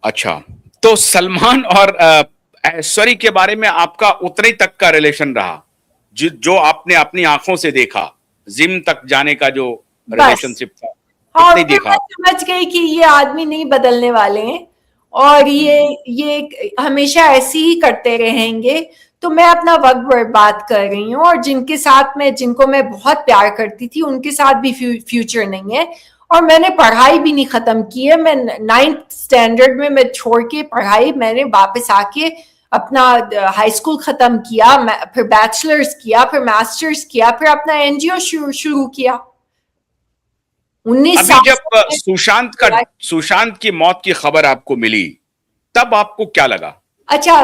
अच्छा, तो सलमान और ऐश्वर्या के बारे में आपका उतने तक का रिलेशन रहा, जो आपने अपनी आंखों से देखा, जिम तक जाने का जो बस। रिलेशनशिप था, हाँ, इतना ही फिर देखा मैं आप? समझ गई कि ये आदमी नहीं बदलने वाले हैं और हम्म। ये हमेशा ऐसे ही करते रहेंगे। तो मैं अपना वक्त बर्बाद कर रही हूँ और जिनको मैं बहुत प्यार करती थी उनके साथ भी फ्यूचर नहीं है। और मैंने पढ़ाई भी नहीं खत्म की है। मैं 9th स्टैंडर्ड में मैं छोड़ के पढ़ाई मैंने वापस आके अपना हाई स्कूल खत्म किया, फिर बैचलर्स किया, फिर मास्टर्स किया, फिर अपना एनजीओ शुरू किया। 19 अभी साल जब से मैं। सुशांत की मौत की खबर आपको मिली, तब आपको क्या लगा? अच्छा,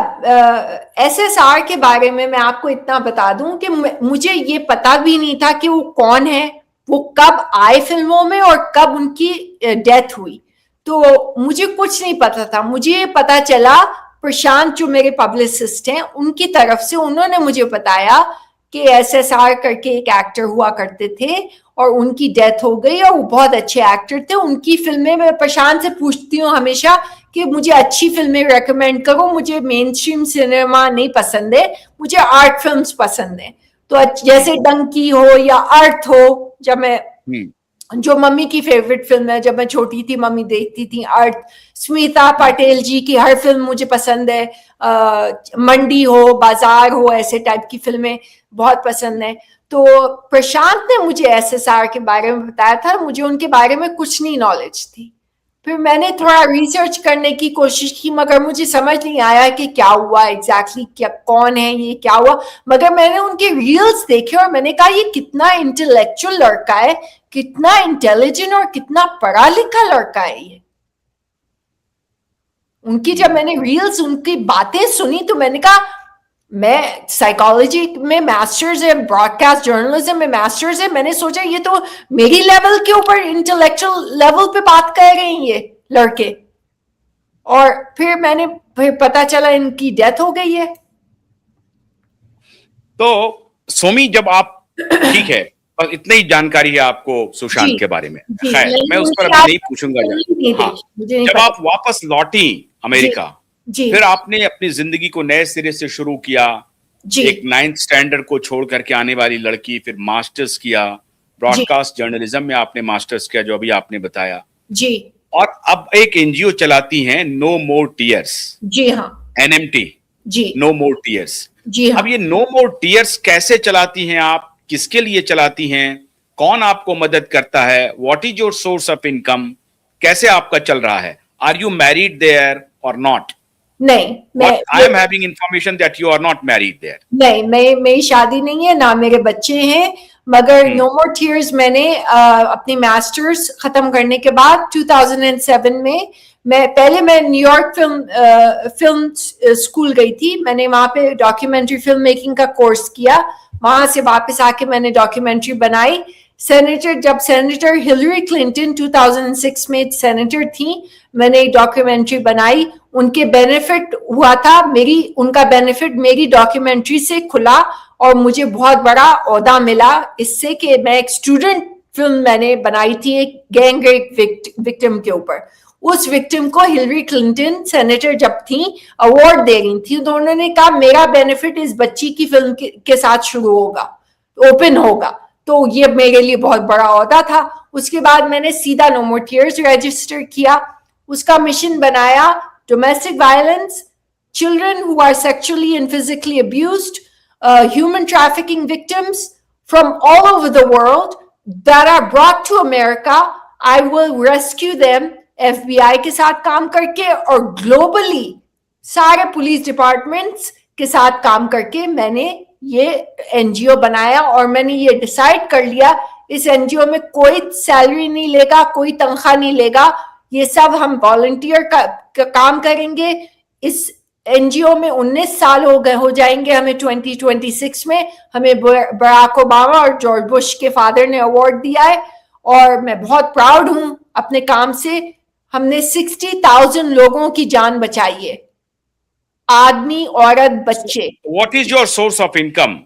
एसएसआर के बारे में मैं आपको इतना बता दूं कि मुझे ये पता भी नहीं था कि वो कौन है, वो कब आए फिल्मों में और कब उनकी डेथ हुई। तो मुझे कुछ नहीं पता था। मुझे पता चला प्रशांत जो मेरे पब्लिसिस्ट हैं उनकी तरफ से, उन्होंने मुझे बताया कि एसएसआर करके एक एक्टर हुआ करते थे और उनकी डेथ हो गई और वो बहुत अच्छे एक्टर थे। उनकी फिल्में मैं प्रशांत से पूछती हूँ हमेशा कि मुझे अच्छी फिल्में रेकमेंड करो, मुझे मेन स्ट्रीम सिनेमा नहीं पसंद है, मुझे आर्ट फिल्म्स पसंद है। तो जैसे डंकी हो या अर्थ हो, जब मैं हम्म। जो मम्मी की फेवरेट फिल्म है, जब मैं छोटी थी मम्मी देखती थी अर्थ। स्मिता पाटिल जी की हर फिल्म मुझे पसंद है। मंडी हो, बाजार हो, ऐसे टाइप की फिल्में बहुत पसंद है। तो प्रशांत ने मुझे एसएसआर के बारे में बताया था, मुझे उनके बारे में कुछ नहीं नॉलेज थी। फिर मैंने थोड़ा अच्छा। रिसर्च करने की कोशिश की मगर मुझे समझ नहीं आया कि क्या हुआ एग्जैक्टली, क्या कौन है ये, क्या हुआ। मगर मैंने उनके रील्स देखे और मैंने कहा ये कितना इंटेलेक्चुअल लड़का है, कितना इंटेलिजेंट और कितना पढ़ा लिखा लड़का है ये। उनकी जब हम्म। मैंने रील्स, उनकी बातें सुनी तो मैंने कहा मैं साइकोलॉजी में मास्टर्स है, ब्रॉडकास्ट जर्नलिज्म में मास्टर्स है, मैंने सोचा ये तो मेरी लेवल के ऊपर इंटेलेक्चुअल लेवल पे बात कर रहे हैं ये लड़के। और फिर पता चला इनकी डेथ हो गई है। तो सोमी, जब आप, ठीक है, और इतनी ही जानकारी है आपको जी, सुशांत के बारे में, जी, खैर मैं मैंने उस पर उनकी अभी आज नहीं तक पूछूंगा फिल्म ही नहीं हाँ, देखी, मुझे नहीं जब पता। आप वापस लौटी जी, अमेरिका, जी, फिर आपने अपनी जिंदगी को नए सिरे से शुरू किया। जी, एक 9th स्टैंडर्ड को छोड़ करके आने वाली लड़की, फिर मास्टर्स किया, जी, ब्रॉडकास्ट जर्नलिज्म में आपने मास्टर्स किया, जो अभी आपने बताया। जी, और अब एक एनजीओ चलाती हैं, नो मोर टीयर्स, जी हाँ, एनएमटी, जी, नो मोर टीयर्स। जी हाँ। अब ये नो मोर टीयर्स कैसे चलाती हैं आप, किसके लिए चलाती हैं, कौन आपको मदद करता है, what is your source of income, कैसे आपका चल रहा है, आर यू मैरिड देयर और नॉट? नहीं, मैं what I am having information that you are not married there. नहीं, मेरी शादी नहीं है, ना मेरे बच्चे हैं। मगर हम्म। नो मोर टीयर्स मैंने अपनी मास्टर्स खत्म करने के बाद 2007 में, मैं न्यूयॉर्क फिल्म स्कूल गई थी। मैंने वहां पे डॉक्यूमेंट्री फिल्म मेकिंग का कोर्स किया। वहां से वापस आके मैंने डॉक्यूमेंट्री बनाई। जब सेनेटर हिलरी क्लिंटन 2006 में सेनेटर थी, मैंने एक डॉक्यूमेंट्री बनाई। उनके बेनिफिट हुआ था, मेरी उनका बेनिफिट मेरी डॉक्यूमेंट्री से खुला और मुझे बहुत बड़ा ओहदा मिला इससे कि मैं एक स्टूडेंट फिल्म मैंने बनाई थी एक गैंग रेप विक्टिम के ऊपर। उस विक्टिम को हिलरी क्लिंटन सेनेटर जब थी अवार्ड दे रही थी, तो उन्होंने कहा मेरा बेनिफिट इस बच्ची की फिल्म के साथ शुरू होगा, ओपन होगा। तो ये मेरे लिए बहुत बड़ा ओहदा था। उसके बाद मैंने सीधा नो मोर टीयर्स रजिस्टर किया। उसका मिशन बनाया domestic violence, children who are sexually and physically abused, human trafficking victims from all over the world that are brought to America. I will rescue them FBI के साथ काम करके और globally सारे police departments के साथ काम करके मैंने ये एनजीओ बनाया। और मैंने ये डिसाइड कर लिया इस एनजीओ में कोई सैलरी नहीं लेगा, कोई तनख्वाह नहीं लेगा, ये सब हम वॉलंटियर का काम करेंगे। इस एनजीओ में 19 साल हो जाएंगे हमें 2026 में। हमें बराक ओबामा और जॉर्ज बुश के फादर ने अवार्ड दिया है और मैं बहुत प्राउड हूं अपने काम से। हमने 60,000 लोगों की जान बचाई है, आदमी, औरत, So, बच्चे। what is your source of income?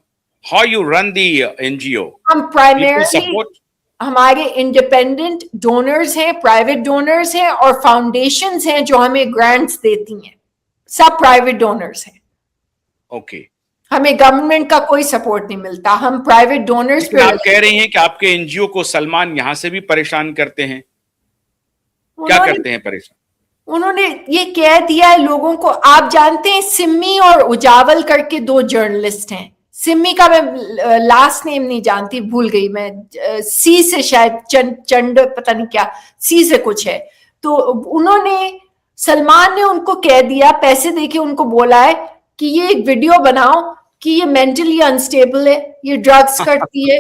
How you run the NGO? हम People प्राइमरली support? हमारे इंडिपेंडेंट डोनर्स हैं, प्राइवेट डोनर्स हैं और फाउंडेशंस हैं जो हमें ग्रांट्स देती हैं, सब प्राइवेट डोनर्स हैं। ओके। हमें गवर्नमेंट का कोई सपोर्ट नहीं मिलता, हम प्राइवेट डोनर्स पे। आप कह रही हैं कि आपके एनजीओ को सलमान यहां से भी परेशान करते हैं, क्या करते हैं परेशान? उन्होंने ये कह दिया है लोगों को। आप जानते हैं सिम्मी और उजावल करके दो जर्नलिस्ट हैं, सिम्मी का मैं लास्ट नेम नहीं जानती, भूल गई मैं, सी से शायद चंड पता नहीं क्या, सी से कुछ है। तो उन्होंने, सलमान ने उनको कह दिया, पैसे देके उनको बोला है कि ये एक वीडियो बनाओ कि ये मेंटली अनस्टेबल है, ये ड्रग्स करती है,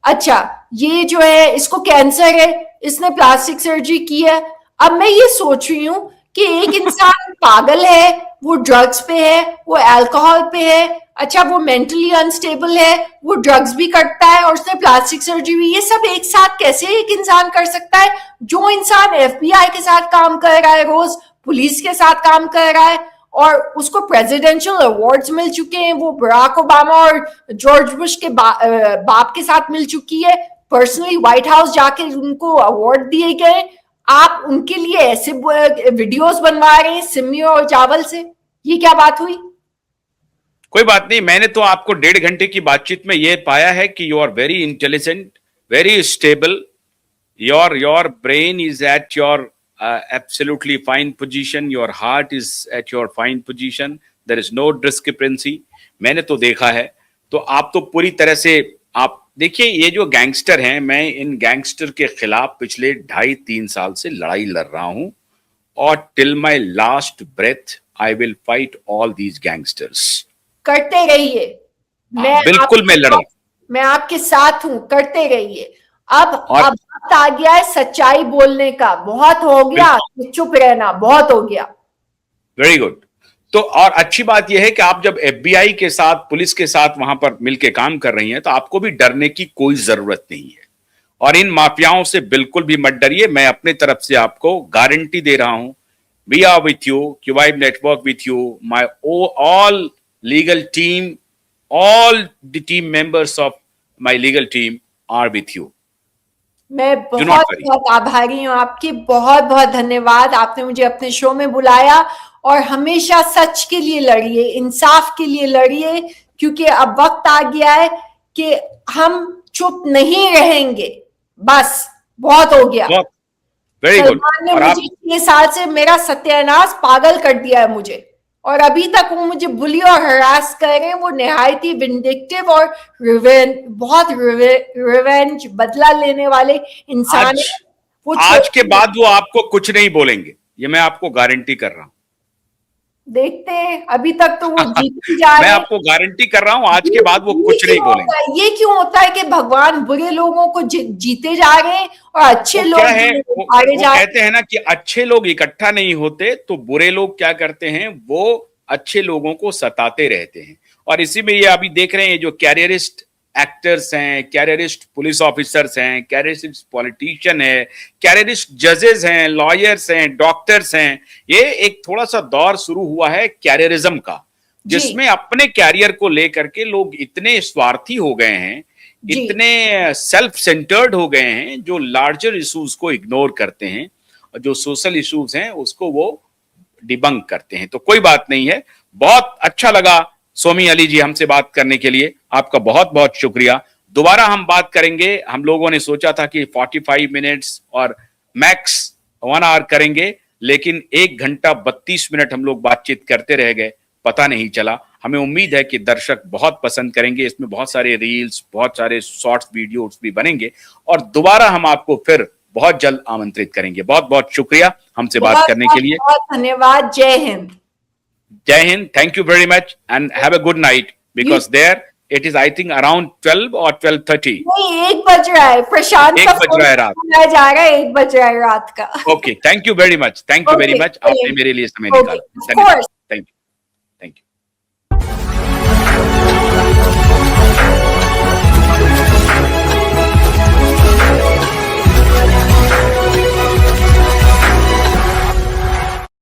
अच्छा ये जो है इसको कैंसर है, इसने प्लास्टिक सर्जरी की है। अब मैं ये सोच रही हूँ कि एक इंसान पागल है, वो ड्रग्स पे है, वो अल्कोहल पे है, अच्छा वो मेंटली अनस्टेबल है, वो ड्रग्स भी करता है और उसने प्लास्टिक सर्जरी भी, ये सब एक साथ कैसे एक इंसान कर सकता है? जो इंसान एफबीआई के साथ काम कर रहा है, रोज पुलिस के साथ काम कर रहा है और उसको प्रेसिडेंशियल अवार्ड्स मिल चुके हैं, वो बराक ओबामा और जॉर्ज बुश के बाप के साथ मिल चुकी है, पर्सनली व्हाइट हाउस जाके उनको अवार्ड दिए गए, आप उनके लिए ऐसे वीडियोस बनवा रहे हैं सिम्मी और चावल से, ये क्या बात हुई? कोई बात नहीं, मैंने तो आपको 1.5 घंटे की बातचीत में यह पाया है कि you are very intelligent, very stable, your brain is at your absolutely fine position, your heart is at your fine position, there is no discrepancy। मैंने तो देखा है, तो आप तो पूरी तरह से, आप देखिए ये जो गैंगस्टर हैं, मैं इन गैंगस्टर के खिलाफ पिछले 2.5-3 साल से लड़ाई लड़ रहा हूं और till my last breath I will fight all these gangsters. करते रहिए, बिल्कुल मैं लड़ा, मैं आपके साथ हूं, करते रहिए। अब वक्त आ गया है सच्चाई बोलने का, बहुत हो गया चुप रहना, बहुत हो गया। Very good. तो और अच्छी बात यह है कि आप जब एफबीआई के साथ, पुलिस के साथ वहां पर मिलकर काम कर रही हैं, तो आपको भी डरने की कोई जरूरत नहीं है और इन माफियाओं से बिल्कुल भी मत डरिए। मैं अपने तरफ से आपको गारंटी दे रहा हूं, we are with you, QVibe network with you, my all legal team, all the team members of my legal team are with you। मैं बहुत बहुत आभारी हूँ आपकी, बहुत बहुत धन्यवाद, आपने मुझे अपने शो में बुलाया और हमेशा सच के लिए लड़िए, इंसाफ के लिए लड़िए, क्योंकि अब वक्त आ गया है कि हम चुप नहीं रहेंगे, बस बहुत हो गया। सलमान ने मुझे 6 साल से मेरा सत्यानाश, पागल कर दिया है मुझे, और अभी तक वो मुझे बुली और हरास कर रहे हैं। वो निहायत ही विंडिक्टिव और बहुत रिवेंज, बदला लेने वाले इंसान है। आज के बाद वो आपको कुछ नहीं बोलेंगे, ये मैं आपको गारंटी कर रहा हूं। देखते हैं, अभी तक तो वो जीते जा रहे हैं। मैं आपको गारंटी कर रहा हूं, आज के बाद वो कुछ नहीं बोलेंगे। ये क्यों होता है कि भगवान बुरे लोगों को जीते जा रहे हैं और अच्छे लोग आगे जा रहे हैं? कहते हैं ना कि अच्छे लोग इकट्ठा नहीं होते, तो बुरे लोग क्या करते हैं, वो अच्छे लोगों को सताते रहते हैं। और इसी में ये अभी देख रहे हैं, जो कैरियरिस्ट एक्टर्स हैं, कैरियरिस्ट पुलिस ऑफिसर्स हैं, कैरियरिस्ट पॉलिटिशियन है, कैरियरिस्ट जजेस हैं, लॉयर्स हैं, डॉक्टर्स हैं, ये एक थोड़ा सा दौर शुरू हुआ है कैरियरिज्म का, जिसमें अपने कैरियर को लेकर के लोग इतने स्वार्थी हो गए हैं, इतने सेल्फ सेंटर्ड हो गए हैं, जो लार्जर इश्यूज को इग्नोर करते हैं और जो सोशल इश्यूज हैं उसको वो डिबंक करते हैं। तो कोई बात नहीं है, बहुत अच्छा लगा सोमी अली जी हमसे बात करने के लिए, आपका बहुत बहुत शुक्रिया। दोबारा हम बात करेंगे, हम लोगों ने सोचा था कि 45 मिनट्स और मैक्स 1 आवर करेंगे, लेकिन 1 घंटा 32 मिनट हम लोग बातचीत करते रह गए, पता नहीं चला। हमें उम्मीद है कि दर्शक बहुत पसंद करेंगे, इसमें बहुत सारे रील्स, बहुत सारे शॉर्ट्स वीडियोस भी बनेंगे और दोबारा हम आपको फिर बहुत जल्द आमंत्रित करेंगे। बहुत बहुत शुक्रिया हमसे बात करने के लिए, बहुत धन्यवाद। जय Hind. Jai Hind, thank you very much and have a good night, because there it is I think around 12 or 12:30। नहीं, 1 बज रहा है, प्रशांत का 1 बज रहा है रात, जा रहा है, 1 बज रहा है रात का। Okay, thank you very much, thank you very much, आपने मेरे लिए समय निकाला, थैंक यू।